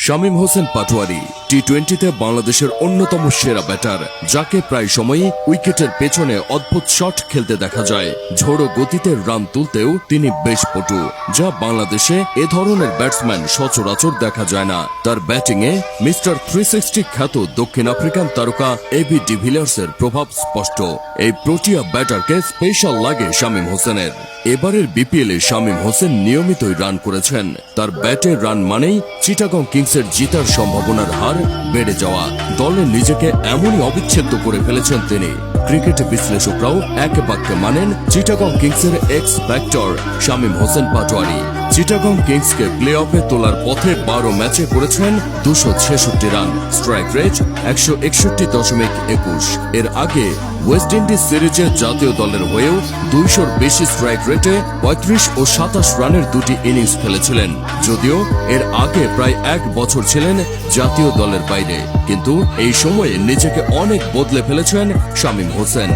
শামীম হোসেন পাটোয়ারি টি-20তে বাংলাদেশের অন্যতম সেরা ব্যাটার, যাকে প্রায় সময়ই উইকেটের পেছনে অদ্ভুত শট খেলতে দেখা যায়। ঝোড়ো গতিতে রান তুলতেও তিনি বেশ পটু, যা বাংলাদেশে এ ধরনের ব্যাটসম্যান সচরাচর দেখা যায় না। তার ব্যাটিংয়ে মিস্টার 360 খ্যাত দক্ষিণ আফ্রিকান তারকা এবি ডিভিলিয়ার্সের প্রভাব স্পষ্ট। এই প্রোটিয়া ব্যাটারকে স্পেশাল লাগে শামীম হোসেনের। এবারের বিপিএলে শামীম হোসেন নিয়মিতই রান করেছেন। তার ব্যাটের রান মানেই চিটাগং কিংসের জিতার সম্ভাবনার হার বেড়ে যাওয়া। দলে নিজেকে এমনই অবিচ্ছেদ্য করে ফেলেছেন তিনি। ক্রিকেট বিশ্লেষকরাও এক বাক্যে মানেন চিটাগং কিংসের এক্স ফ্যাক্টর শামীম হোসেন পাটোয়ারি। চিটাগং কিংসকে প্লে অফে তোলার পথে 12 ম্যাচে করেছেন 266 রান, স্ট্রাইক রেট 161.21। এর আগে ওয়েস্ট ইন্ডিজ সিরিজে জাতীয় দলের হয়েও 200-র বেশি স্ট্রাইক রেটে 35 ও 27 রানের দুটি ইনিংস খেলেছিলেন। যদিও এর আগে প্রায় 1 বছর ছিলেন জাতীয় দলের বাইরে, কিন্তু এই সময়ে নিজেকে অনেক বদলে ফেলেছেন শামীম হোসেন।